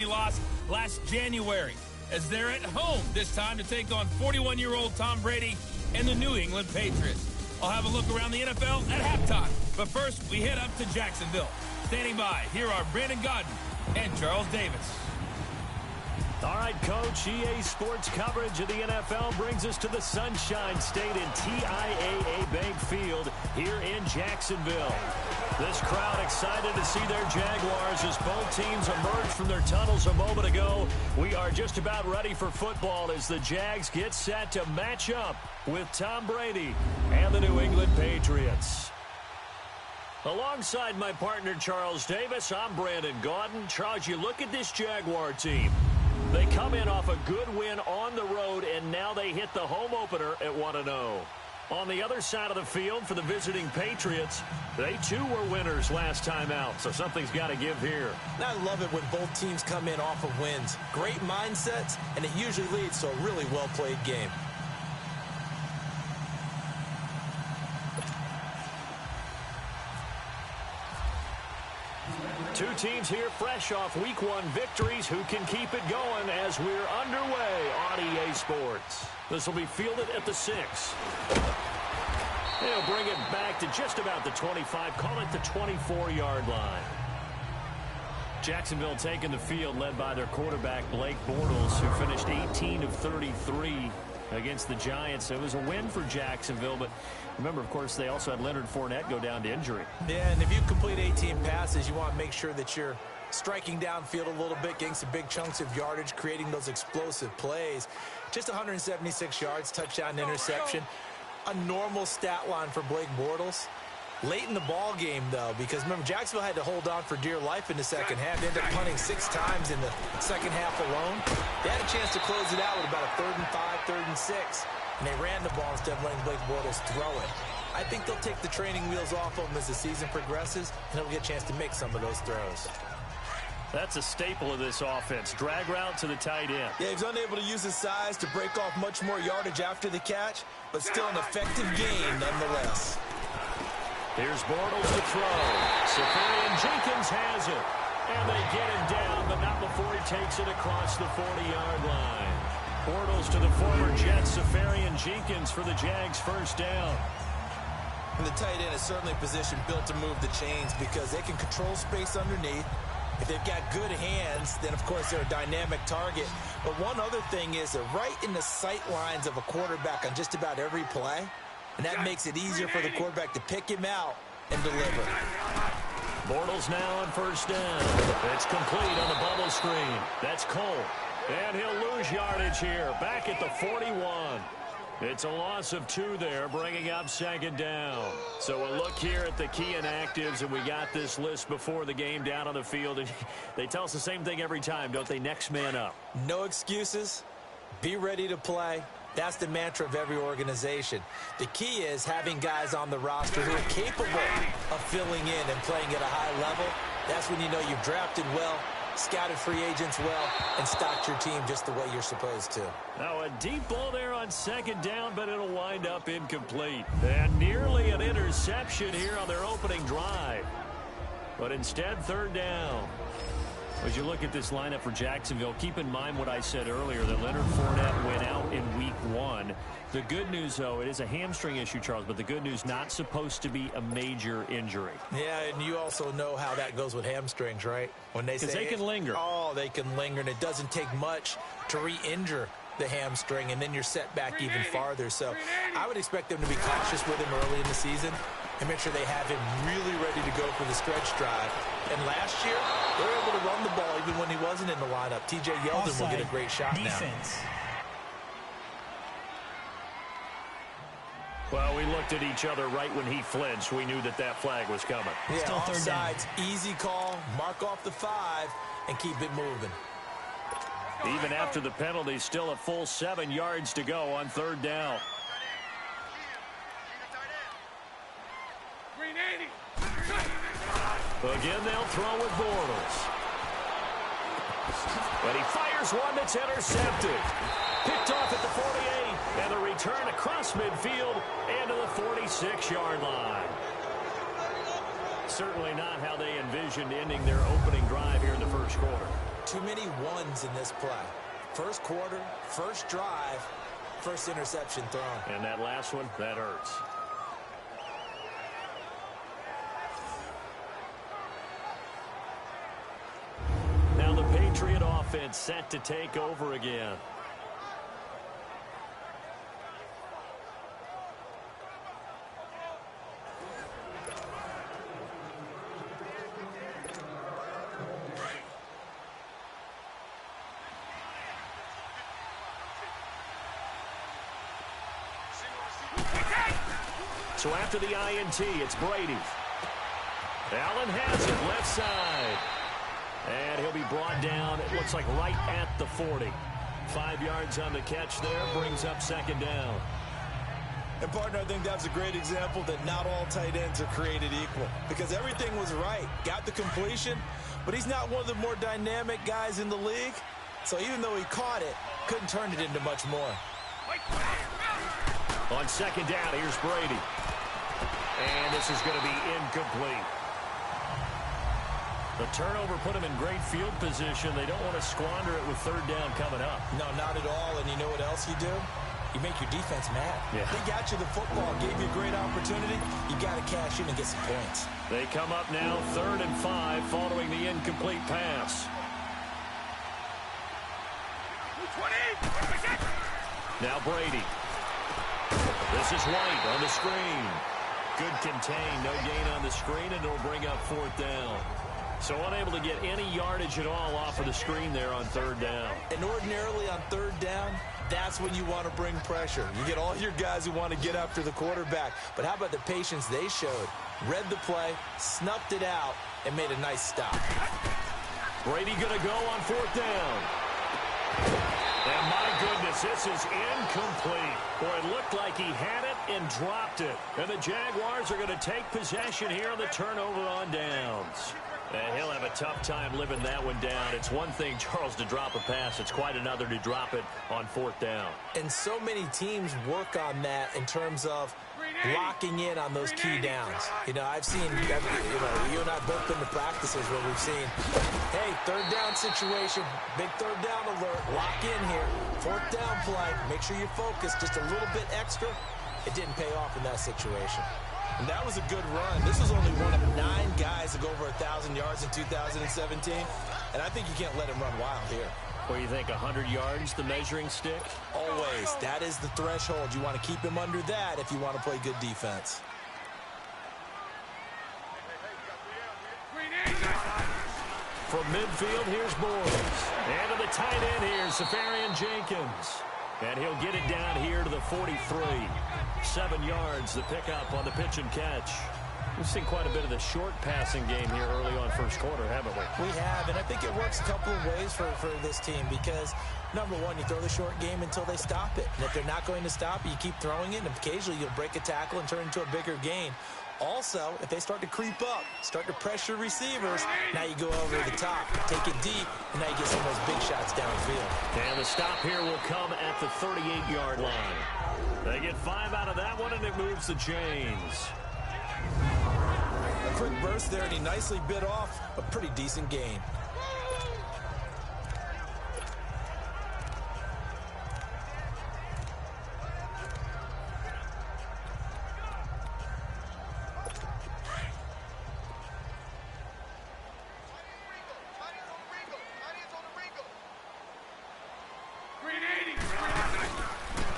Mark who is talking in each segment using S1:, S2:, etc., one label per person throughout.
S1: lost last January as they're at home this time to take on 41-year-old Tom Brady and the New England Patriots. I'll have a look around the NFL at halftime. But first, we head up to Jacksonville. Standing by, here are Brandon Godden and Charles Davis.
S2: All right, Coach, EA Sports coverage of the NFL brings us to the Sunshine State in TIAA Bank Field here in Jacksonville. This crowd excited to see their Jaguars as both teams emerged from their tunnels a moment ago. We are just about ready for football as the Jags get set to match up with Tom Brady and the New England Patriots. Alongside my partner, Charles Davis, I'm Brandon Godden. Charles, you look at this Jaguar team. They come in off a good win on the road, and now they hit the home opener at 1-0. On the other side of the field for the visiting Patriots, they too were winners last time out, so something's got to give here.
S3: I love it when both teams come in off of wins. Great mindsets, and it usually leads to a really well-played game.
S2: Two teams here fresh off Week 1 victories who can keep it going as we're underway on EA Sports. This will be fielded at the 6. They'll bring it back to just about the 25, call it the 24-yard line. Jacksonville taking the field, led by their quarterback, Blake Bortles, who finished 18 of 33 against the Giants. It was a win for Jacksonville, but remember, of course, they also had Leonard Fournette go down to injury.
S3: Yeah, and if you complete 18 passes, you want to make sure that you're striking downfield a little bit, getting some big chunks of yardage, creating those explosive plays. Just 176 yards, touchdown, interception. A normal stat line for Blake Bortles. Late in the ball game, though, because remember, Jacksonville had to hold on for dear life in the second half. They ended up punting 6 times in the second half alone. They had a chance to close it out with about a 3rd and 5, 3rd and 6. And they ran the ball instead of letting Blake Bortles throw it. I think they'll take the training wheels off of him as the season progresses, and he'll get a chance to make some of those throws.
S2: That's a staple of this offense. Drag route to the tight end.
S3: Yeah, he's unable to use his size to break off much more yardage after the catch, but still an effective gain nonetheless.
S2: Here's Bortles to throw. Safarian Jenkins has it. And they get him down, but not before he takes it across the 40-yard line. Bortles to the former Jet, Safarian Jenkins for the Jags' first down.
S3: And the tight end is certainly a position built to move the chains because they can control space underneath. If they've got good hands, then, of course, they're a dynamic target. But one other thing is they're right in the sight lines of a quarterback on just about every play. And that makes it easier for the quarterback to pick him out and deliver.
S2: Bortles now on first down. It's complete on the bubble screen. That's Cole. And he'll lose yardage here. Back at the 41. It's a loss of 2 there, bringing up second down. So we'll look here at the key inactives, and we got this list before the game down on the field. And they tell us the same thing every time, don't they? Next man up.
S3: No excuses. Be ready to play. That's the mantra of every organization. The key is having guys on the roster who are capable of filling in and playing at a high level. That's when you know you've drafted well, scouted free agents well, and stocked your team just the way you're supposed to.
S2: Now a deep ball there on second down, but it'll wind up incomplete. And nearly an interception here on their opening drive. But instead, third down. As you look at this lineup for Jacksonville, keep in mind what I said earlier, that Leonard Fournette went out in Week 1. The good news, though, it is a hamstring issue, Charles, but the good news, not supposed to be a major injury.
S3: Yeah, and you also know how that goes with hamstrings, right? When they say
S2: they can linger.
S3: Oh, they can linger, and it doesn't take much to re-injure the hamstring, and then you're set back even farther. So I would expect them to be cautious with him early in the season and make sure they have him really ready to go for the stretch drive. And last year, they were able to run the ball even when he wasn't in the lineup. TJ Yeldon will get a great shot
S4: defense.
S3: now.
S2: Well, we looked at each other right when he flinched. We knew that that flag was coming.
S3: Yeah,
S4: Still third down.
S3: offsides, easy call, mark off the 5, and keep it moving.
S2: Even after the penalty, still a full 7 yards to go on third down. Again, they'll throw with Bortles. But he fires one that's intercepted. Picked off at the 48, and a return across midfield and to the 46-yard line. Certainly not how they envisioned ending their opening drive here in the first quarter.
S3: too many ones in this play. First quarter, first drive, first interception thrown.
S2: And that last one, that hurts. Now the Patriot offense set to take over again. So after the INT, it's Brady. Allen has it, left side. And he'll be brought down, it looks like right at the 40. 5 yards on the catch there, brings up second down.
S3: And, partner, I think that's a great example that not all tight ends are created equal. Because everything was right. Got the completion, but he's not one of the more dynamic guys in the league. So even though he caught it, couldn't turn it into much more.
S2: On second down, here's Brady. And this is going to be incomplete. The turnover put him in great field position. They don't want to squander it with third down coming up.
S3: No, not at all. And you know what else you do? You make your defense mad.
S2: Yeah.
S3: They got you the football, gave you a great opportunity. You got to cash in and get some points.
S2: They come up now 3rd and 5 following the incomplete pass. 20. Now Brady. This is White on the screen. Good contain, no gain on the screen, and it'll bring up 4th down. So unable to get any yardage at all off of the screen there on 3rd down.
S3: And ordinarily on 3rd down, that's when you want to bring pressure. You get all your guys who want to get after the quarterback. But how about the patience they showed? Read the play, snuffed it out, and made a nice stop.
S2: Brady going to go on 4th down. And my goodness, this is incomplete. Boy, it looked like he had it and dropped it. And the Jaguars are going to take possession here on the turnover on downs. And he'll have a tough time living that one down. It's one thing, Charles, to drop a pass. It's quite another to drop it on 4th down.
S3: And so many teams work on that in terms of locking in on those key downs. You know, I've seen, you and I both been to practices where we've seen, hey, 3rd down situation, big 3rd down alert, lock in here, 4th down play, make sure you're focused just a little bit extra. It didn't pay off in that situation. And that was a good run. This was only one of 9 guys to go over 1,000 yards in 2017. And I think you can't let him run wild here.
S2: What do you think, 100 yards, the measuring stick?
S3: Always. That is the threshold. You want to keep him under that if you want to play good defense.
S2: From midfield, here's Boyles. And to the tight end here, Safarian Jenkins. And he'll get it down here to the 43. 7 yards, the pickup on the pitch and catch. We've seen quite a bit of the short passing game here early on first quarter, haven't we?
S3: We have, and I think it works a couple of ways for this team because, number one, you throw the short game until they stop it. And if they're not going to stop it, you keep throwing it, and occasionally you'll break a tackle and turn into a bigger gain. Also, if they start to creep up, start to pressure receivers, now you go over the top, take it deep, and now you get some of those big shots downfield.
S2: And the stop here will come at the 38-yard line. They get 5 out of that one, and it moves the chains.
S3: A quick burst there, and he nicely bit off a pretty decent gain.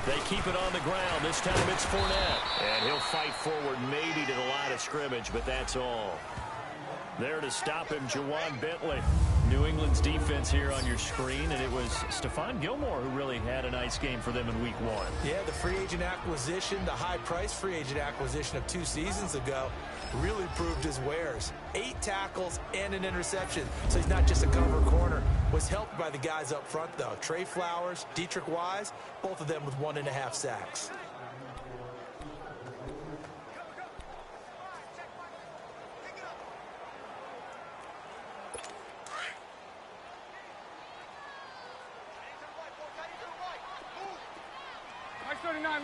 S2: They keep it on the ground. This time it's Fournette. And he'll fight forward maybe to the line of scrimmage, but that's all. There to stop him, Jawan Bentley. New England's defense here on your screen, and it was Stephon Gilmore who really had a nice game for them in week 1.
S3: Yeah, the free agent acquisition, the high-price free agent acquisition of 2 seasons ago really proved his wares. 8 tackles and an interception, so he's not just a cover corner. Was helped by the guys up front, though. Trey Flowers, Dietrich Wise, both of them with 1.5 sacks.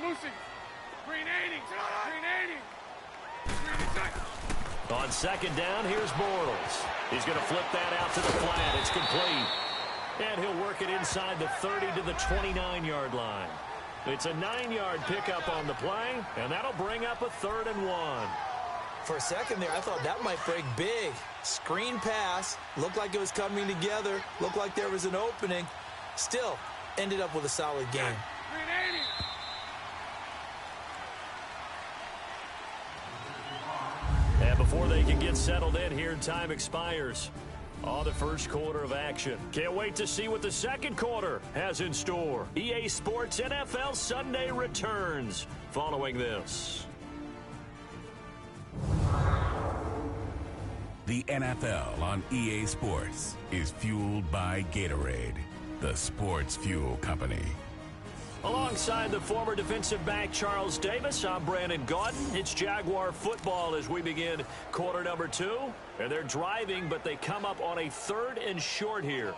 S4: Lucy. Green 80. Green 80.
S2: On second down, here's Boyles. He's going to flip that out to the flat. It's complete. And he'll work it inside the 30 to the 29-yard line. It's a 9-yard pickup on the play, and that'll bring up a 3rd and 1.
S3: For a second there, I thought that might break big. Screen pass, looked like it was coming together, looked like there was an opening. Still, ended up with a solid game.
S2: And before they can get settled in here, time expires on the first quarter of action. Can't wait to see what the second quarter has in store. EA Sports NFL Sunday returns following this.
S5: The NFL on EA Sports is fueled by Gatorade, the sports fuel company.
S2: Alongside the former defensive back Charles Davis, I'm Brandon Gaudin. It's Jaguar football as we begin quarter number 2. And they're driving, but they come up on a 3rd and short here.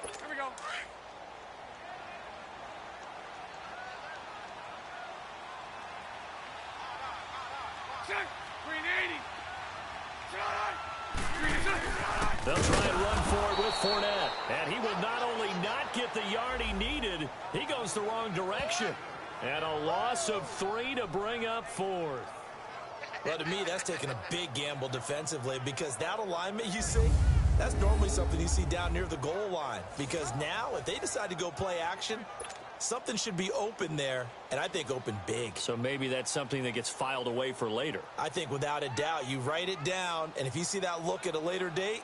S4: Here we go. Check. Green 80.
S2: They'll try and run for it with Fournette. And he will not only not get the yard he needed, he goes the wrong direction. And a loss of 3 to bring up 4th.
S3: Well, to me, that's taking a big gamble defensively because that alignment you see, that's normally something you see down near the goal line. Because now, if they decide to go play action, something should be open there, and I think open big.
S2: So maybe that's something that gets filed away for later.
S3: I think without a doubt, you write it down, and if you see that look at a later date,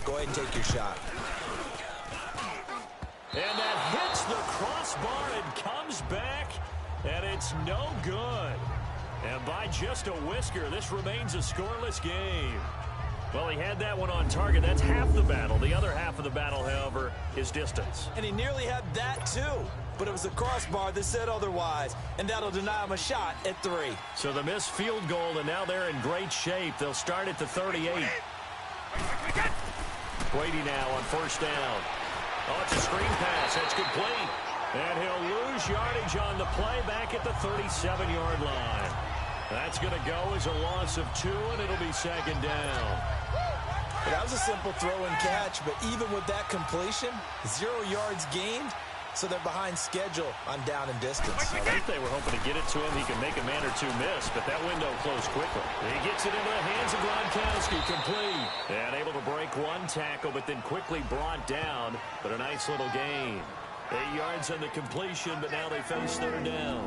S3: go ahead and take your shot.
S2: And that hits the crossbar and comes back, and it's no good. And by just a whisker, this remains a scoreless game. Well, he had that one on target. That's half the battle. The other half of the battle, however, is distance.
S3: And he nearly had that, too. But it was a crossbar that said otherwise, and that'll deny him a shot at 3.
S2: So the missed field goal, and now they're in great shape. They'll start at the 38. Brady now on 1st down. Oh, it's a screen pass. That's complete. And he'll lose yardage on the play back at the 37-yard line. That's going to go as a loss of 2, and it'll be 2nd down.
S3: That was a simple throw and catch, but even with that completion, 0 yards gained, so they're behind schedule on down and distance.
S2: I think they were hoping to get it to him. He can make a man or 2 miss, but that window closed quickly. He gets it into the hands of Gronkowski, complete. And able to break 1 tackle, but then quickly brought down. But a nice little gain. 8 yards on the completion, but now they face 3rd down.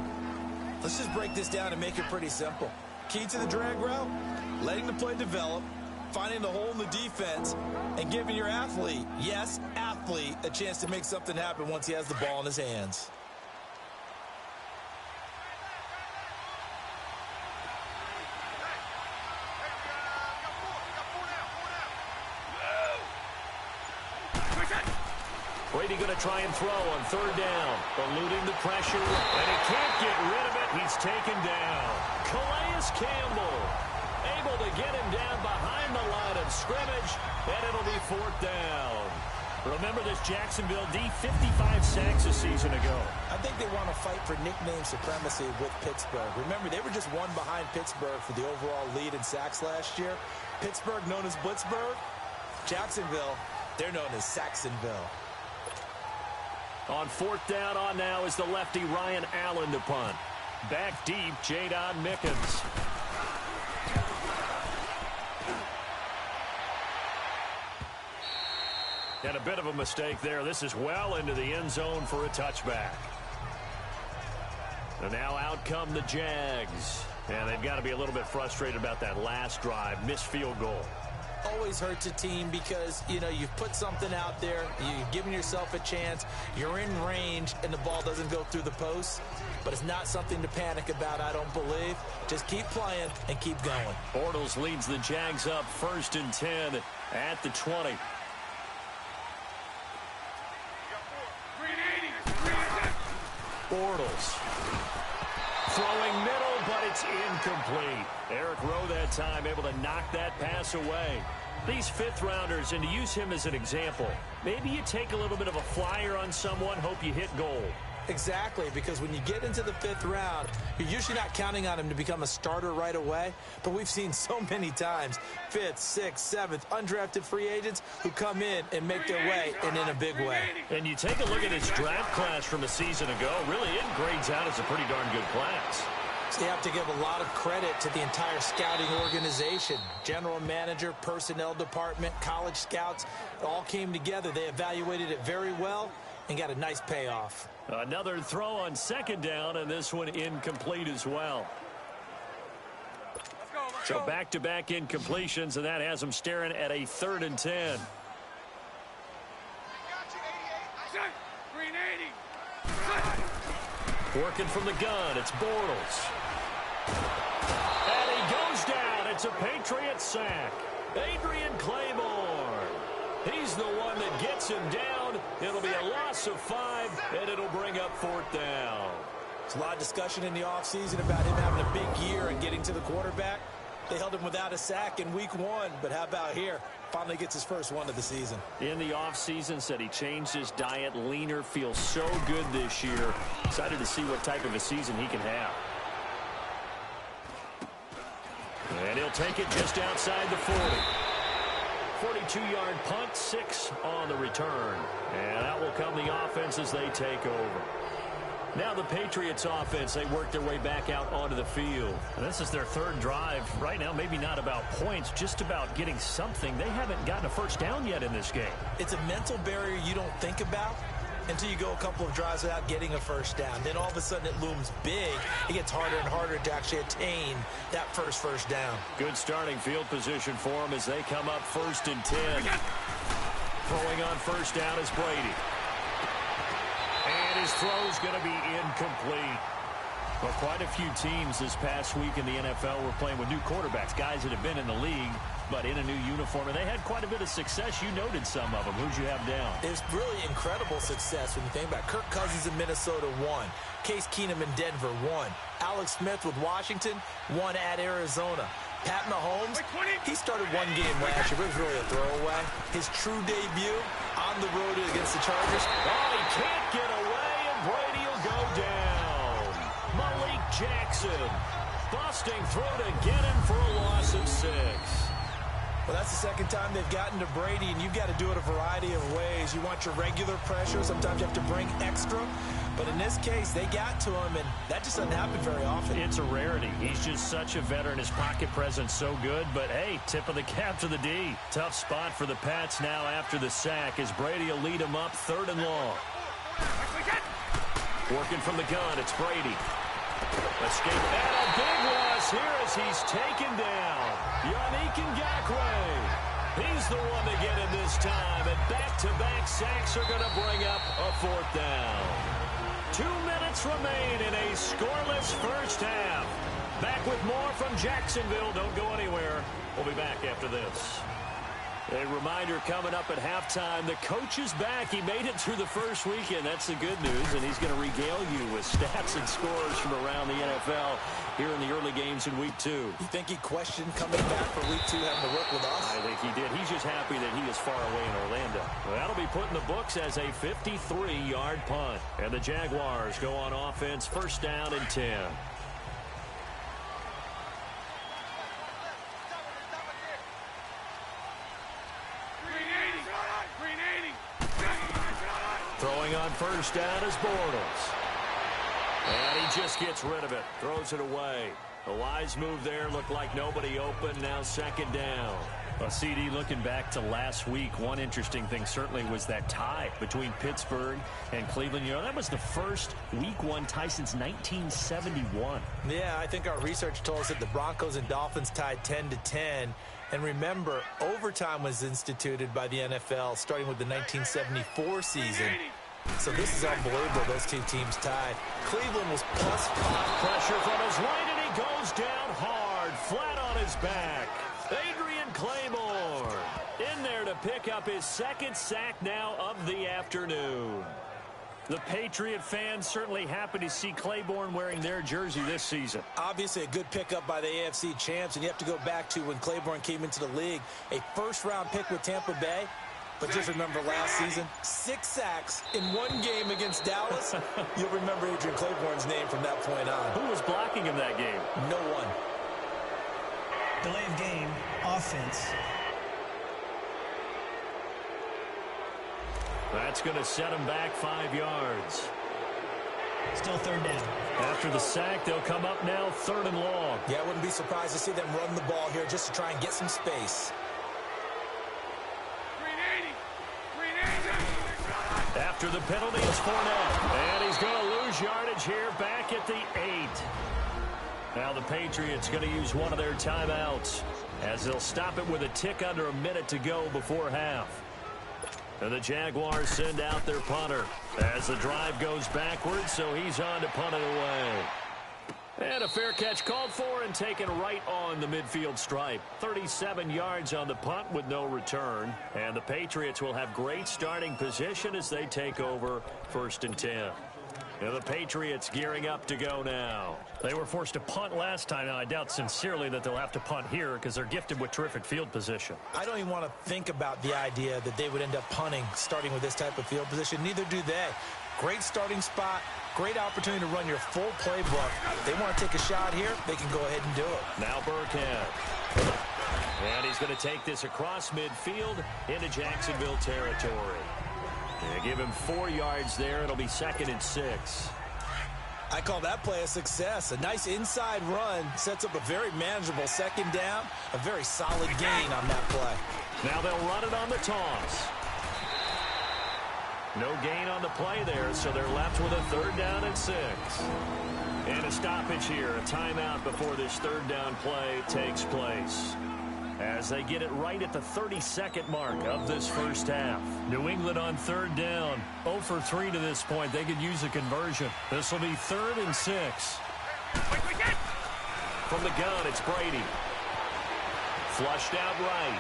S3: Let's just break this down and make it pretty simple. Key to the drag route, letting the play develop, finding the hole in the defense, and giving your athlete, yes, athlete, a chance to make something happen once he has the ball in his hands.
S2: Brady going to try and throw on 3rd down, eluding the pressure, and he can't get rid of it. He's taken down. Calais Campbell able to get him down behind the line of scrimmage, and it'll be 4th down. Remember this Jacksonville D, 55 sacks a season ago.
S3: I think they want to fight for nickname supremacy with Pittsburgh. Remember, they were just 1 behind Pittsburgh for the overall lead in sacks last year. Pittsburgh known as Blitzburgh. Jacksonville, they're known as Saxonville.
S2: On 4th down on now is the lefty Ryan Allen to punt. Back deep, Jadon Mickens. And a bit of a mistake there. This is well into the end zone for a touchback. And now out come the Jags. And they've got to be a little bit frustrated about that last drive. Missed field goal.
S3: Always hurts a team because, you know, you've put something out there, you've given yourself a chance, you're in range, and the ball doesn't go through the post. But it's not something to panic about, I don't believe. Just keep playing and keep going.
S2: Bortles leads the Jags up 1st and 10 at the 20. Bortles throwing middle, but it's incomplete. Eric Rowe that time able to knock that pass away. These 5th-rounders, and to use him as an example, maybe you take a little bit of a flyer on someone, hope you hit goal.
S3: Exactly, because when you get into the 5th round, you're usually not counting on him to become a starter right away. But we've seen so many times 5th, 6th, 7th, undrafted free agents who come in and make their way, and in a big way.
S2: And you take a look at his draft class from a season ago, really it grades out as a pretty darn good class.
S3: So you have to give a lot of credit to the entire scouting organization. General manager, personnel department, college scouts, it all came together. They evaluated it very well and got a nice payoff.
S2: Another throw on 2nd down, and this one incomplete as well. So back-to-back incompletions, and that has him staring at a 3rd and 10. Working from the gun, it's Bortles. And he goes down. It's a Patriots sack. Adrian Claiborne. He's the one that gets him down. It'll be a loss of 5, and it'll bring up 4th down.
S3: There's a lot of discussion in the offseason about him having a big year and getting to the quarterback. They held him without a sack in week 1, but how about here? Finally gets his first one of the season.
S2: In the offseason, said he changed his diet, leaner, feels so good this year. Excited to see what type of a season he can have. And he'll take it just outside the 40. 42-yard punt, 6 on the return. And that will come the offense as they take over. Now the Patriots offense, they work their way back out onto the field. And this is their 3rd drive. Right now, maybe not about points, just about getting something. They haven't gotten a first down yet in this game.
S3: It's a mental barrier you don't think about until you go a couple of drives without getting a first down. Then all of a sudden it looms big. It gets harder and harder to actually attain that first down.
S2: Good starting field position for them as they come up 1st and 10. Throwing on 1st down is Brady. And his throw's going to be incomplete. Well, quite a few teams this past week in the NFL were playing with new quarterbacks, guys that have been in the league, but in a new uniform. And they had quite a bit of success. You noted some of them. Who'd you have down?
S3: It's really incredible success when you think about it. Kirk Cousins in Minnesota, 1. Case Keenum in Denver, 1. Alex Smith with Washington, 1 at Arizona. Pat Mahomes, he started 1 game last year, but it was really a throwaway. His true debut on the road against the Chargers.
S2: Oh, he can't get away, and Brady will go down. Malik Jackson busting through to get him for a loss of 6.
S3: Well, that's the 2nd time they've gotten to Brady, and you've got to do it a variety of ways. You want your regular pressure. Sometimes you have to bring extra. But in this case, they got to him, and that just doesn't happen very often.
S2: It's a rarity. He's just such a veteran. His pocket presence so good. But, hey, tip of the cap to the D. Tough spot for the Pats now after the sack as Brady will lead him up 3rd and long. Working from the gun, it's Brady. Escape, and a big loss here as he's taken down. Yannick Ngakoue. He's the one to get him this time, and back-to-back sacks are going to bring up a 4th down. 2 minutes remain in a scoreless first half. Back with more from Jacksonville. Don't go anywhere. We'll be back after this. A reminder coming up at halftime, the coach is back. He made it through the first weekend. That's the good news, and he's going to regale you with stats and scores from around the NFL here in the early games in Week 2.
S3: You think he questioned coming back for Week 2 having to work with us?
S2: I think he did. He's just happy that he is far away in Orlando. Well, that'll be put in the books as a 53-yard punt. And the Jaguars go on offense, 1st down and 10. Throwing on 1st down is Bortles. And he just gets rid of it. Throws it away. A wise move there. Looked like nobody open. Now 2nd down. Well, CD, looking back to last week, one interesting thing certainly was that tie between Pittsburgh and Cleveland. You know, that was the first Week 1 tie since 1971.
S3: Yeah, I think our research told us that the Broncos and Dolphins tied 10-10. And remember, overtime was instituted by the NFL starting with the 1974 season. So this is unbelievable, those 2 teams tied. Cleveland was +5.
S2: Pressure from his right, and he goes down hard, flat on his back. Adrian Claiborne in there to pick up his 2nd sack now of the afternoon. The Patriot fans certainly happy to see Claiborne wearing their jersey this season.
S3: Obviously a good pickup by the AFC champs, and you have to go back to when Claiborne came into the league. A 1st-round pick with Tampa Bay. But just remember last season, 6 sacks in one game against Dallas. You'll remember Adrian Claiborne's name from that point on.
S2: Who was blocking him that game?
S3: No one.
S6: Delay of game, offense.
S2: That's going to set him back 5 yards.
S6: Still third down.
S2: After the sack, they'll come up now 3rd and long.
S3: Yeah, I wouldn't be surprised to see them run the ball here just to try and get some space.
S2: After the penalty, it's Fournette. And he's going to lose yardage here back at the 8. Now the Patriots going to use one of their timeouts as they'll stop it with a tick under a minute to go before half. And the Jaguars send out their punter as the drive goes backwards, so he's on to punt it away. And a fair catch called for and taken right on the midfield stripe. 37 yards on the punt with no return. And the Patriots will have great starting position as they take over 1st and 10. And the Patriots gearing up to go now.
S7: They were forced to punt last time. Now, I doubt sincerely that they'll have to punt here because they're gifted with terrific field position.
S3: I don't even want to think about the idea that they would end up punting starting with this type of field position. Neither do they. Great starting spot. Great opportunity to run your full playbook. They want to take a shot here, they can go ahead and do it.
S2: Now Burkhead. And he's going to take this across midfield into Jacksonville territory. They give him 4 yards there. It'll be 2nd and 6.
S3: I call that play a success. A nice inside run sets up a very manageable 2nd down. A very solid gain on that play.
S2: Now they'll run it on the toss. No gain on the play there, so they're left with a 3rd down and 6. And a stoppage here, a timeout before this 3rd down play takes place. As they get it right at the 32nd mark of this first half.
S7: New England on 3rd down. 0 for 3 to this point. They could use a conversion. This will be 3rd and 6.
S2: From the gun, it's Brady. Flushed out right.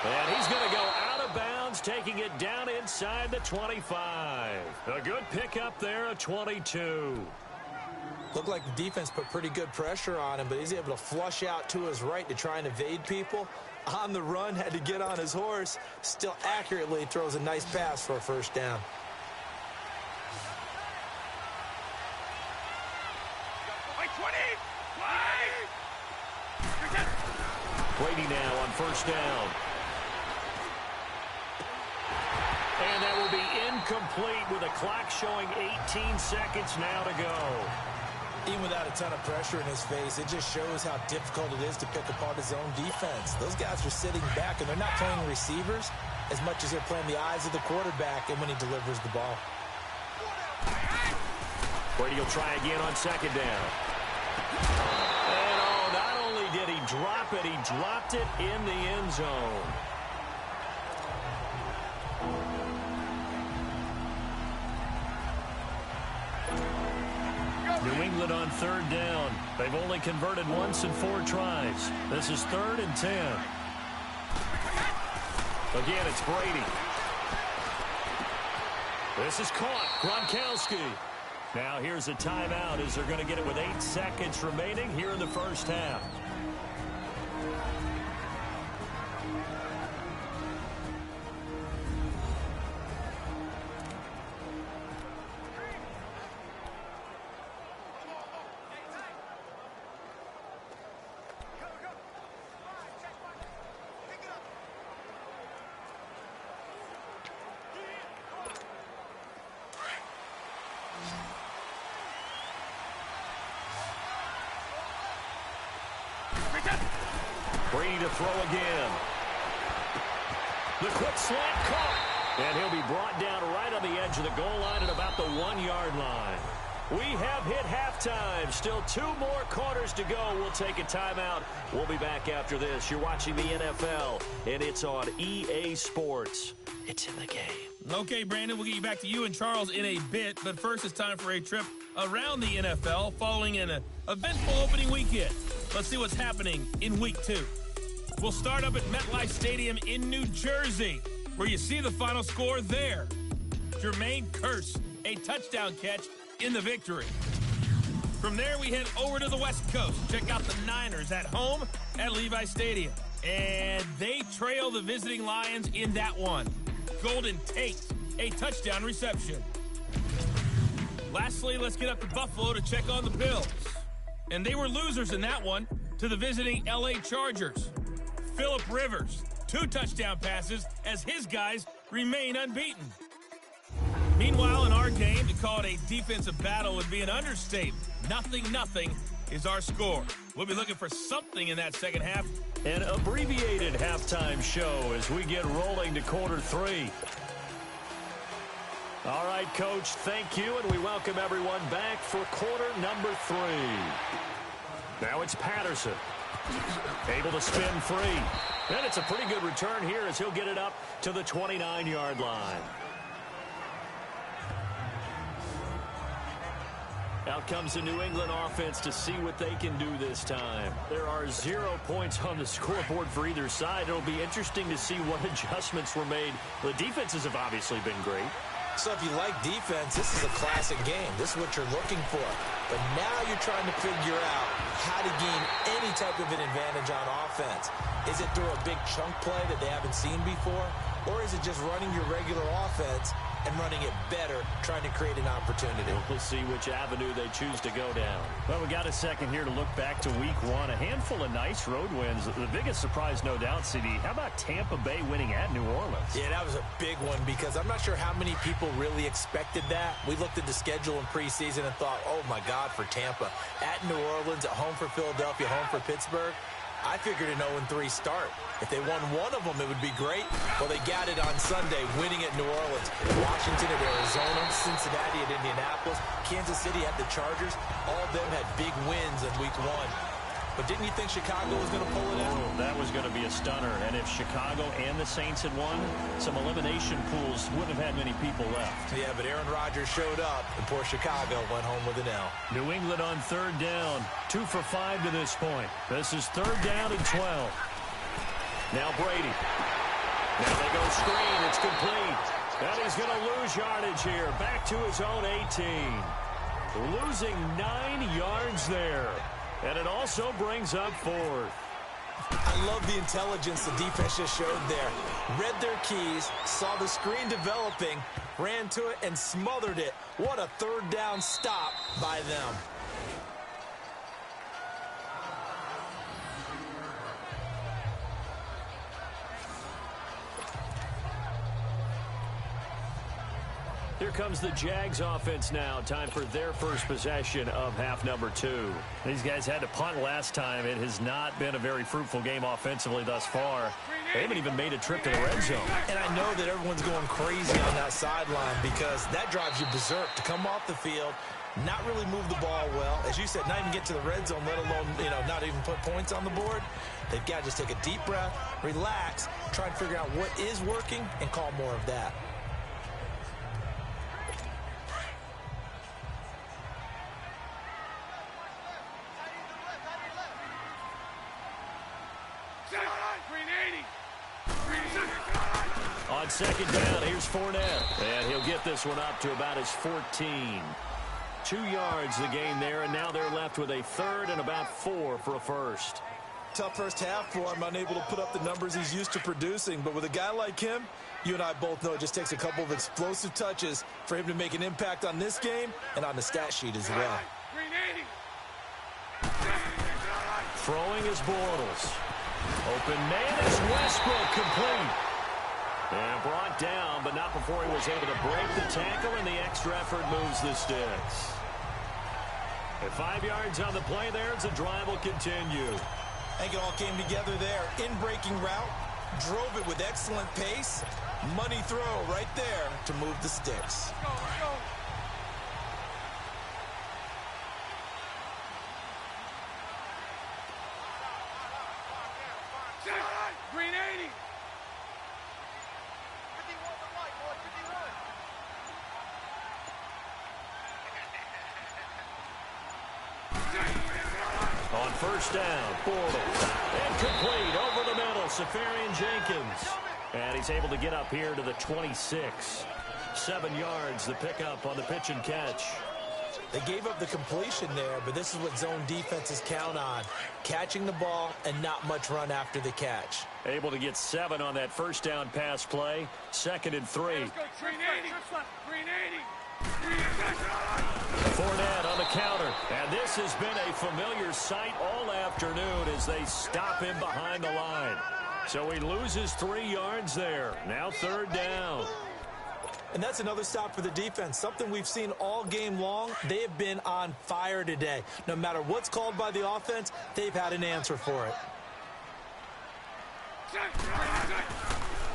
S2: And he's going to go out of bounds, taking it down inside the 25. A good pickup there at 22.
S3: Looked like the defense put pretty good pressure on him, but he's able to flush out to his right to try and evade people. On the run, had to get on his horse. Still accurately throws a nice pass for a 1st down.
S2: Brady now on 1st down. And that will be incomplete with a clock showing 18 seconds now to go.
S3: Even without a ton of pressure in his face, it just shows how difficult it is to pick apart his own defense. Those guys are sitting back, and they're not playing receivers as much as they're playing the eyes of the quarterback and when he delivers the ball.
S2: Brady will try again on 2nd down. And not only did he drop it, he dropped it in the end zone.
S7: New England on 3rd down. They've only converted once in 4 tries. This is 3rd and 10.
S2: Again, it's Brady. This is caught. Gronkowski. Now here's a timeout as they're going to get it with 8 seconds remaining here in the first half. Brady to throw again. The quick slant caught. And he'll be brought down right on the edge of the goal line at about the 1-yard line. We have hit halftime. Still 2 more quarters to go. We'll take a timeout. We'll be back after this. You're watching the NFL, and it's on EA Sports. It's in the game.
S1: Okay, Brandon, we'll get you back to you and Charles in a bit. But first, it's time for a trip around the NFL following an eventful opening weekend. Let's see what's happening in Week 2. We'll start up at MetLife Stadium in New Jersey, where you see the final score there. Jermaine Kearse, a touchdown catch in the victory. From there, we head over to the West Coast. Check out the Niners at home at Levi Stadium. And they trail the visiting Lions in that one. Golden Tate, a touchdown reception. Lastly, let's get up to Buffalo to check on the Bills. And they were losers in that one to the visiting LA Chargers. Phillip Rivers, 2 touchdown passes as his guys remain unbeaten. Meanwhile, in our game, to call it a defensive battle would be an understatement. 0-0 is our score. We'll be looking for something in that second half.
S7: An abbreviated halftime show as we get rolling to quarter 3. All right, Coach, thank you, and we welcome everyone back for quarter number 3. Now it's Patterson. Able to spin free. And it's a pretty good return here as he'll get it up to the 29-yard line. Out comes the New England offense to see what they can do this time. There are 0 points on the scoreboard for either side. It'll be interesting to see what adjustments were made. The defenses have obviously been great.
S3: So if you like defense, this is a classic game. This is what you're looking for. But now you're trying to figure out how to gain any type of an advantage on offense. Is it through a big chunk play that they haven't seen before? Or is it just running your regular offense and running it better, trying to create an opportunity?
S7: We'll see which avenue they choose to go down. Well, we got a second here to look back to week 1. A handful of nice road wins. The biggest surprise, no doubt, CD. How about Tampa Bay winning at New Orleans?
S3: Yeah, that was a big one because I'm not sure how many people really expected that. We looked at the schedule in preseason and thought, oh, my God, for Tampa. At New Orleans, at home for Philadelphia, home for Pittsburgh. I figured an 0-3 start. If they won one of them, it would be great. Well, they got it on Sunday, winning at New Orleans. Washington at Arizona, Cincinnati at Indianapolis, Kansas City at the Chargers. All of them had big wins in week 1. But didn't you think Chicago was going to pull it out?
S7: Oh, that was going to be a stunner. And if Chicago and the Saints had won, some elimination pools wouldn't have had many people left.
S3: Yeah, but Aaron Rodgers showed up, and poor Chicago went home with an L.
S7: New England on 3rd down. 2 for 5 to this point. This is 3rd down and 12. Now Brady. Now they go screen. It's complete. And he's going to lose yardage here. Back to his own 18. Losing 9 yards there. And it also brings up 4th.
S3: I love the intelligence the defense just showed there. Read their keys, saw the screen developing, ran to it, and smothered it. What a 3rd down stop by them.
S7: Here comes the Jags offense now. Time for their first possession of half number 2. These guys had to punt last time. It has not been a very fruitful game offensively thus far. They haven't even made a trip to the red zone.
S3: And I know that everyone's going crazy on that sideline because that drives you berserk to come off the field, not really move the ball well. As you said, not even get to the red zone, let alone, not even put points on the board. They've got to just take a deep breath, relax, try and figure out what is working, and call more of that.
S7: On 2nd down, here's Fournette. And he'll get this one up to about his 14. 2 yards the gain there, and now they're left with a 3rd and about 4 for a first.
S3: Tough first half for him, unable to put up the numbers he's used to producing. But with a guy like him, you and I both know it just takes a couple of explosive touches for him to make an impact on this game and on the stat sheet as well.
S7: Throwing is Bortles. Open man is Westbrook, complete. And brought down, but not before he was able to break the tackle, and the extra effort moves the sticks. At 5 yards on the play there, the drive will continue.
S3: I think it all came together there. In-breaking route, drove it with excellent pace. Money throw right there to move the sticks.
S4: Let's go. Green 80. 51 to white, boy, 51.
S7: On 1st down, Bortles. Incomplete over the middle, Safarian Jenkins. And he's able to get up here to the 26. 7 yards, the pickup on the pitch and catch.
S3: They gave up the completion there, but this is what zone defenses count on. Catching the ball and not much run after the catch.
S2: Able to get 7 on that first down pass play. 2nd and 3.
S4: Let's go, 380. 380.
S2: Fournette on the counter. And this has been a familiar sight all afternoon as they stop him behind the line. So he loses 3 yards there. Now 3rd down.
S3: And that's another stop for the defense. Something we've seen all game long. They have been on fire today. No matter what's called by the offense, they've had an answer for it.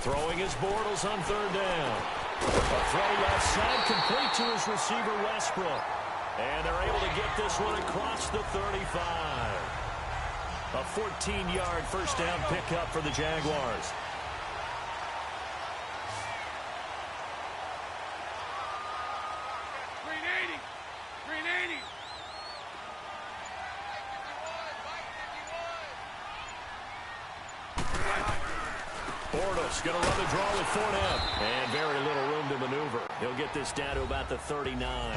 S2: Throwing his Bortles on 3rd down. A throw left side complete to his receiver Westbrook. And they're able to get this one across the 35. A 14-yard first down pickup for the Jaguars. Bortles going to run the draw with Fournette. And very little room to maneuver. He'll get this down to about the 39.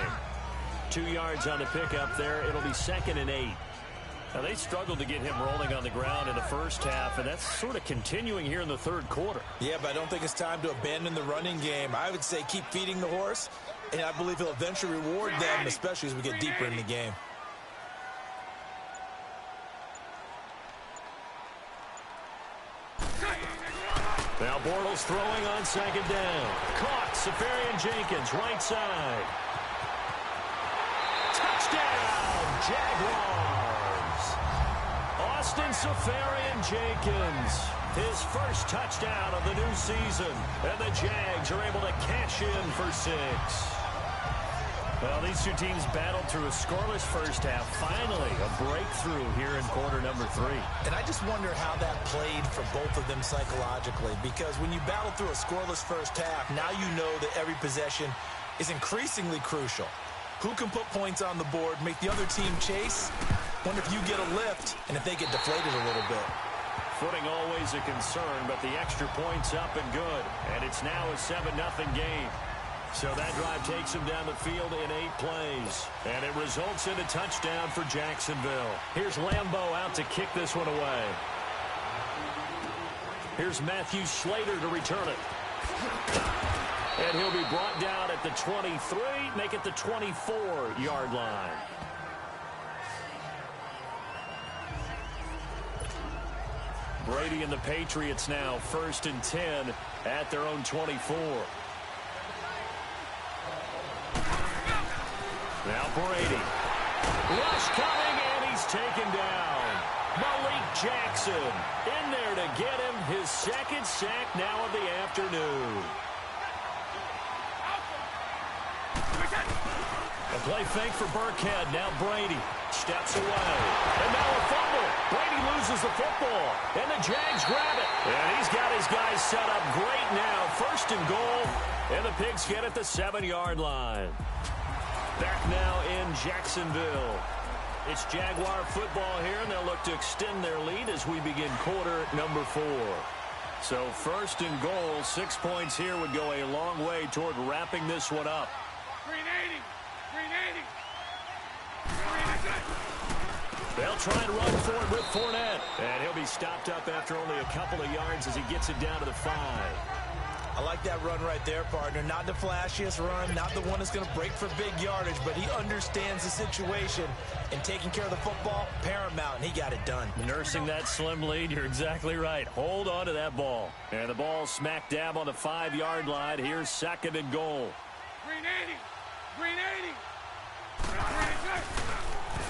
S2: 2 yards on the pickup there. It'll be 2nd and 8. Now, they struggled to get him rolling on the ground in the first half, and that's sort of continuing here in the 3rd quarter.
S3: Yeah, but I don't think it's time to abandon the running game. I would say keep feeding the horse, and I believe he'll eventually reward them, especially as we get deeper in the game.
S2: Now Bortles throwing on 2nd down. Caught. Safarian-Jenkins, right side. Touchdown, Jaguars. Austin Safarian-Jenkins, his first touchdown of the new season. And the Jags are able to cash in for 6. Well, these two teams battled through a scoreless first half. Finally, a breakthrough here in quarter number 3.
S3: And I just wonder how that played for both of them psychologically, because when you battle through a scoreless first half, now you know that every possession is increasingly crucial. Who can put points on the board, make the other team chase? Wonder if you get a lift and if they get deflated a little bit.
S2: Footing always a concern, but the extra point's up and good. And it's now a 7-0 game. So that drive takes him down the field in 8 plays. And it results in a touchdown for Jacksonville. Here's Lambeau out to kick this one away. Here's Matthew Slater to return it. And he'll be brought down at the 23, make it the 24-yard line. Brady and the Patriots now 1st and 10 at their own 24. Now Brady. Rush coming, and he's taken down. Malik Jackson in there to get him his 2nd sack now of the afternoon. A play fake for Burkhead. Now Brady steps away. And now a fumble. Brady loses the football. And the Jags grab it. And he's got his guys set up great now. 1st and goal. And the Pigskin at the 7-yard line. Back now in Jacksonville. It's Jaguar football here, and they'll look to extend their lead as we begin quarter number 4. So 1st and goal, 6 points here would go a long way toward wrapping this one up.
S4: 380. 380.
S2: They'll try and run for it with Fournette. And he'll be stopped up after only a couple of yards as he gets it down to the 5.
S3: I like that run right there, partner. Not the flashiest run, not the one that's going to break for big yardage, but he understands the situation, and taking care of the football, paramount, and he got it done.
S2: Nursing that slim lead, you're exactly right. Hold on to that ball. And the ball smack dab on the 5-yard line. Here's 2nd and goal.
S4: 380. 380.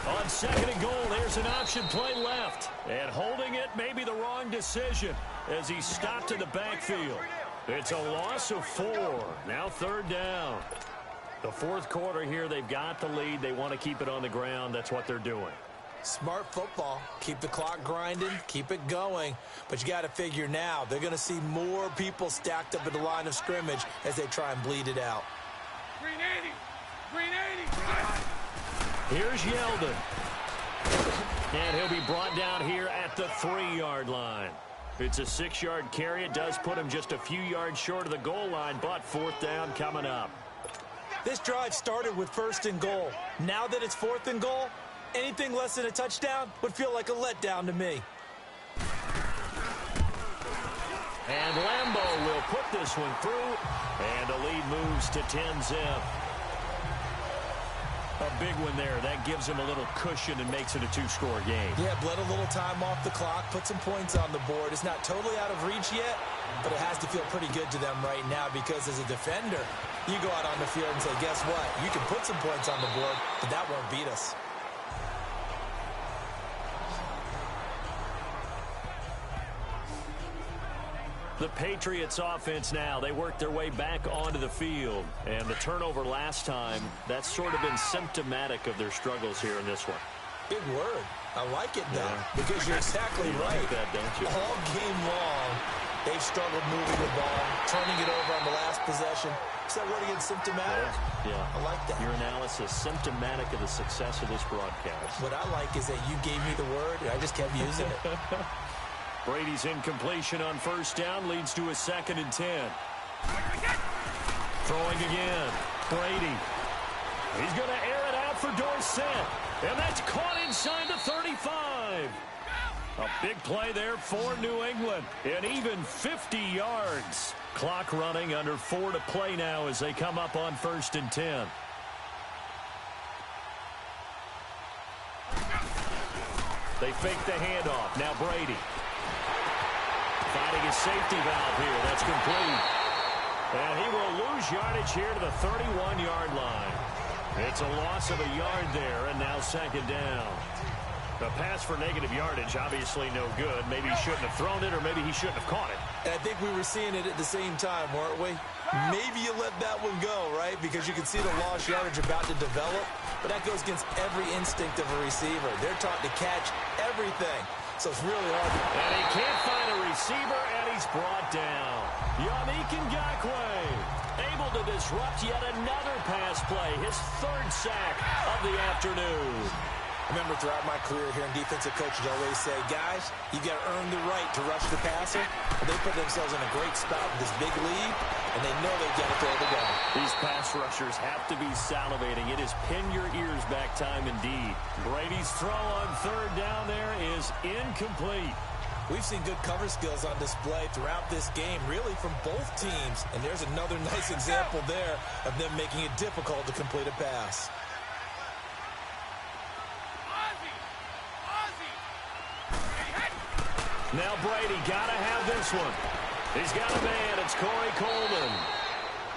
S2: On 2nd and goal, there's an option play left. And holding it may be the wrong decision as he stopped in the backfield. It's a loss of 4. Now 3rd down. The 4th quarter here, they've got the lead. They want to keep it on the ground. That's what they're doing.
S3: Smart football. Keep the clock grinding. Keep it going. But you got to figure now, they're going to see more people stacked up at the line of scrimmage as they try and bleed it out.
S4: 380. 380.
S2: Here's Yeldon. And he'll be brought down here at the 3-yard line. It's a 6-yard carry. It does put him just a few yards short of the goal line, but 4th down coming up.
S3: This drive started with 1st and goal. Now that it's 4th and goal, anything less than a touchdown would feel like a letdown to me.
S2: And Lambeau will put this one through, and the lead moves to 10-zip. A big one there. That gives him a little cushion and makes it a 2-score game.
S3: Yeah, bled a little time off the clock, put some points on the board. It's not totally out of reach yet, but it has to feel pretty good to them right now because as a defender, you go out on the field and say, guess what? You can put some points on the board, but that won't beat us.
S2: The Patriots offense now, they work their way back onto the field. And the turnover last time, that's sort of been symptomatic of their struggles here in this one.
S3: Big word. I like it, though,
S2: Yeah.
S3: because you're exactly right.
S2: Like that, don't you?
S3: All game long, they've struggled moving the ball, turning it over on the last possession. Is that word again, symptomatic?
S2: Yeah.
S3: I like that.
S2: Your analysis, symptomatic of the success of this broadcast.
S3: What I like is that you gave me the word, and I just kept using it.
S2: Brady's incompletion on 1st down leads to a 2nd and 10. Throwing again. Brady. He's going to air it out for Dorsett. And that's caught inside the 35. A big play there for New England. And even 50 yards. Clock running under 4 to play now as they come up on 1st and 10. They fake the handoff. Now Brady. Finding his safety valve here. That's complete. And he will lose yardage here to the 31-yard line. It's a loss of a yard there, and now 2nd down. The pass for negative yardage, obviously no good. Maybe he shouldn't have thrown it, or maybe he shouldn't have caught it.
S3: And I think we were seeing it at the same time, weren't we? Maybe you let that one go, right? Because you can see the lost yardage about to develop. But that goes against every instinct of a receiver. They're taught to catch everything. So it's really hard.
S2: And he can't find a receiver, and he's brought down. Yannick Ngakoue able to disrupt yet another pass play. His 3rd sack of the afternoon.
S3: Remember, throughout my career here in defensive coaches, I always say, guys, you got to earn the right to rush the passer. And they put themselves in a great spot with this big lead, and they know they've got to throw the ball.
S2: These pass rushers have to be salivating. It is pin your ears back time indeed. Brady's throw on 3rd down there is incomplete.
S3: We've seen good cover skills on display throughout this game, really from both teams. And there's another nice example there of them making it difficult to complete a pass.
S2: Now Brady got to have this one. He's got a man. It's Corey Coleman.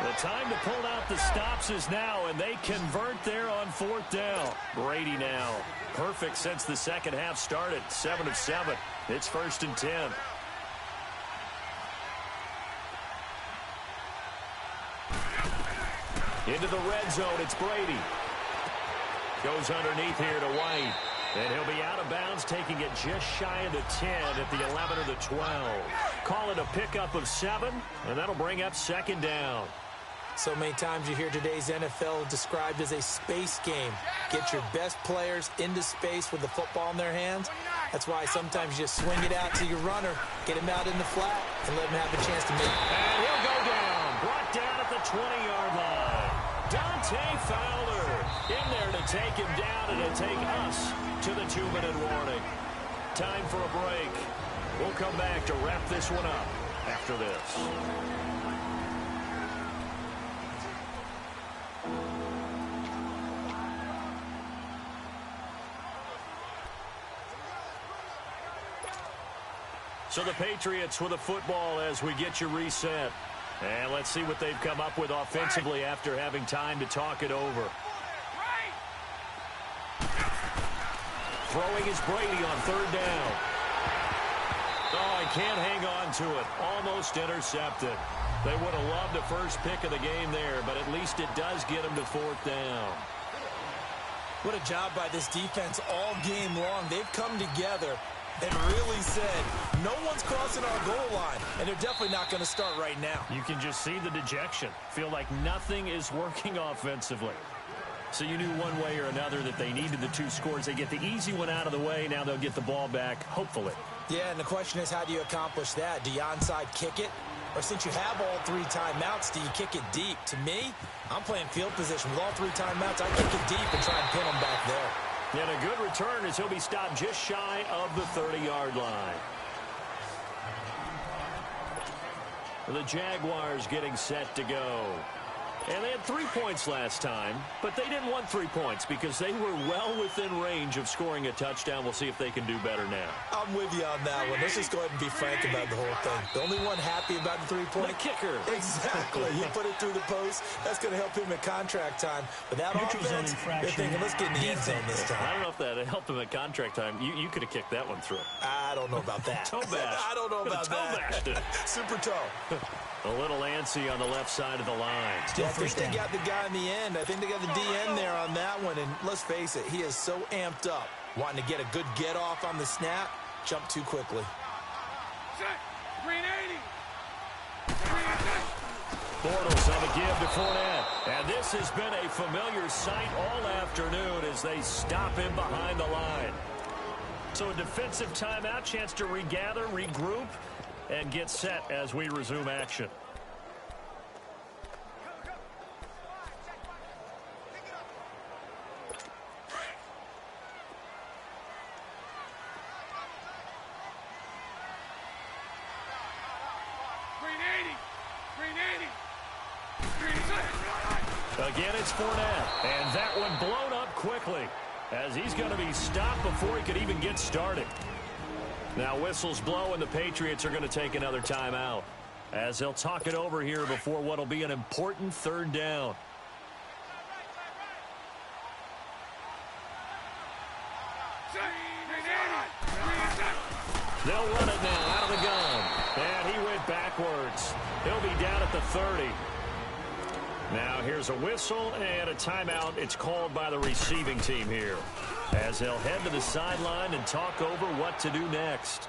S2: The time to pull out the stops is now, and they convert there on 4th down. Brady now. Perfect since the 2nd half started. 7 of 7. It's 1st and 10. Into the red zone. It's Brady. Goes underneath here to White. And he'll be out of bounds, taking it just shy of the 10 at the 11 or the 12. Call it a pickup of 7, and that'll bring up 2nd down.
S3: So many times you hear today's NFL described as a space game. Get your best players into space with the football in their hands. That's why sometimes you just swing it out to your runner, get him out in the flat, and let him have a chance to make it.
S2: And he'll go down. Brought down at the 20-yard line. Dante Fowler in there to take him down and to take us to the 2-minute warning. Time for a break. We'll come back to wrap this one up after this. So the Patriots with a football as we get you reset. And let's see what they've come up with offensively after having time to talk it over. Throwing is Brady on 3rd down. Oh, he can't hang on to it. Almost intercepted. They would have loved the first pick of the game there, but at least it does get them to 4th down.
S3: What a job by this defense all game long. They've come together and really said, no one's crossing our goal line, and they're definitely not going to start right now.
S2: You can just see the dejection. Feel like nothing is working offensively. So you knew one way or another that they needed the 2 scores. They get the easy one out of the way. Now they'll get the ball back, hopefully.
S3: Yeah, and the question is, how do you accomplish that? Do you onside kick it? Or since you have all 3 timeouts, do you kick it deep? To me, I'm playing field position. With all 3 timeouts, I kick it deep and try and pin them back there.
S2: And a good return as he'll be stopped just shy of the 30-yard line. The Jaguars getting set to go. And they had 3 points last time, but they didn't want 3 points because they were well within range of scoring a touchdown. We'll see if they can do better now.
S3: I'm with you on that one. Let's just go ahead and be frank about the whole thing. The only one happy about the 3-point?
S2: The kicker.
S3: Exactly. You put it through the post. That's going to help him at contract time. But that offense, they're thinking, let's get in the end zone this time.
S2: I don't know if that helped him at contract time. You could have kicked that one through.
S3: I don't know about that.
S2: Toe bash.
S3: I don't know about that. Super toe.
S2: A little antsy on the left side of the line.
S3: Yeah, I think they got the guy in the end. I think they got the DN there on that one. And let's face it, he is so amped up, wanting to get a good get off on the snap, jump too quickly.
S4: Green 80.
S2: Bortles on the give to Fournette. And this has been a familiar sight all afternoon as they stop him behind the line. So a defensive timeout, chance to regather, regroup, and get set as we resume action.
S4: Green 80. Green 80. Green 80.
S2: Again, it's Fournette. And that one blown up quickly as he's going to be stopped before he could even get started. Now whistles blow and the Patriots are going to take another timeout as they'll talk it over here before what will be an important 3rd down. They'll run it now out of the gun. And he went backwards. He'll be down at the 30. Now here's a whistle and a timeout. It's called by the receiving team here as they'll head to the sideline and talk over what to do next.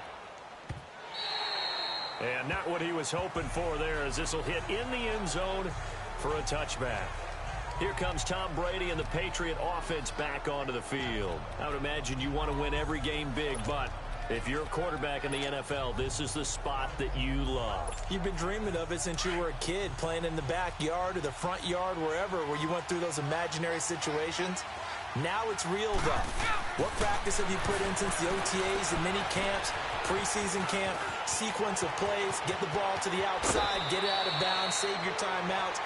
S2: And not what he was hoping for there as this will hit in the end zone for a touchback. Here comes Tom Brady and the Patriot offense back onto the field. I would imagine you want to win every game big, but if you're a quarterback in the NFL, this is the spot that you love.
S3: You've been dreaming of it since you were a kid, playing in the backyard or the front yard, wherever, where you went through those imaginary situations. Now it's real, though. What practice have you put in since the OTAs, the mini camps, preseason camp, sequence of plays, get the ball to the outside, get it out of bounds, save your timeouts,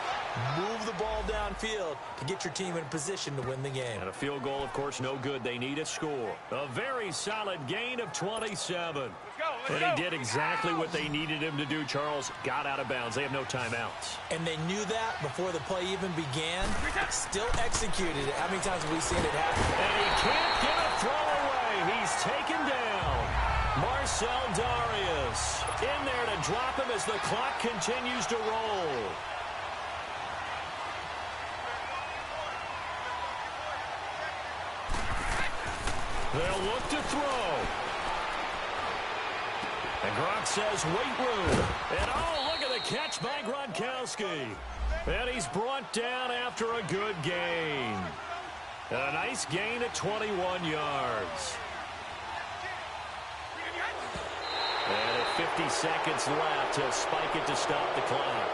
S3: move the ball downfield to get your team in a position to win the game.
S2: And a field goal, of course, no good. They need a score. A very solid gain of 27. And he did exactly what they needed him to do, Charles. Got out of bounds. They have no timeouts.
S3: And they knew that before the play even began. Still executed it. How many times have we seen it happen?
S2: And he can't get a throw away. He's taken down. Marcel Darius in there to drop him as the clock continues to roll. They'll look to throw. And Gronk says, wait room. And oh, look at the catch by Gronkowski. And he's brought down after a good gain. And a nice gain at 21 yards. And at 50 seconds left, he'll spike it to stop the clock.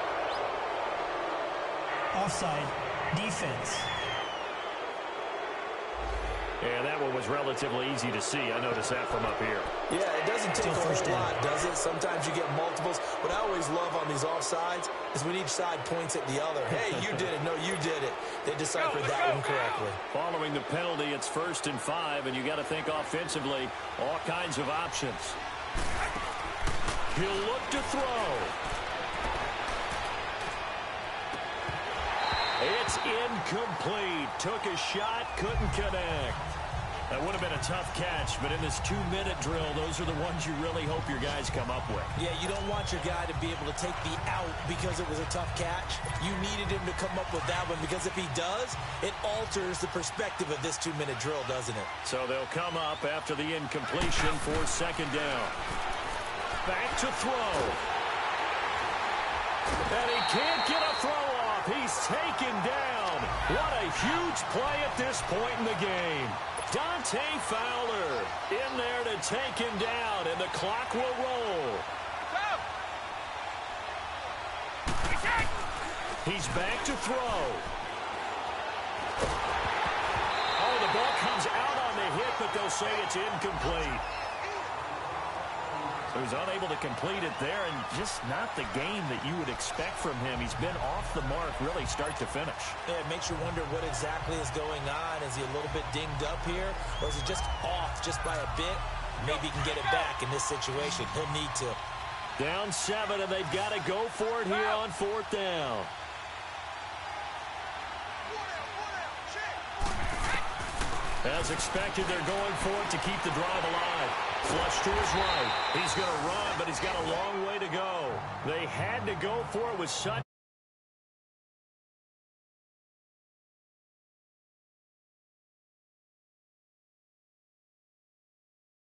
S6: Offside, defense.
S2: And that one was relatively easy to see. I noticed that from up here.
S3: Yeah, it doesn't take a whole lot, does it? Sometimes you get multiples. What I always love on these offsides is when each side points at the other. Hey, you did it. No, you did it. They deciphered that one correctly.
S2: Following the penalty, it's 1st and 5, and you got to think offensively, all kinds of options. He'll look to throw. It's incomplete. Took a shot, couldn't connect. That would have been a tough catch, but in this 2-minute drill, those are the ones you really hope your guys come up with.
S3: Yeah, you don't want your guy to be able to take the out because it was a tough catch. You needed him to come up with that one because if he does, it alters the perspective of this 2-minute drill, doesn't it?
S2: So they'll come up after the incompletion for 2nd down. Back to throw. And he can't get a throw off. He's taken down. What a huge play at this point in the game. Dante Fowler in there to take him down, and the clock will roll. He's back to throw. Oh, the ball comes out on the hit, but they'll say it's incomplete. So he's unable to complete it there, and just not the game that you would expect from him. He's been off the mark really start to finish.
S3: Yeah, it makes you wonder what exactly is going on. Is he a little bit dinged up here, or is he just off just by a bit? Maybe he can get it back in this situation. He'll need to.
S2: Down 7, and they've got to go for it here on 4th down. As expected, they're going for it to keep the drive alive. Flush to his right. He's going to run, but he's got a long way to go. They had to go for it with such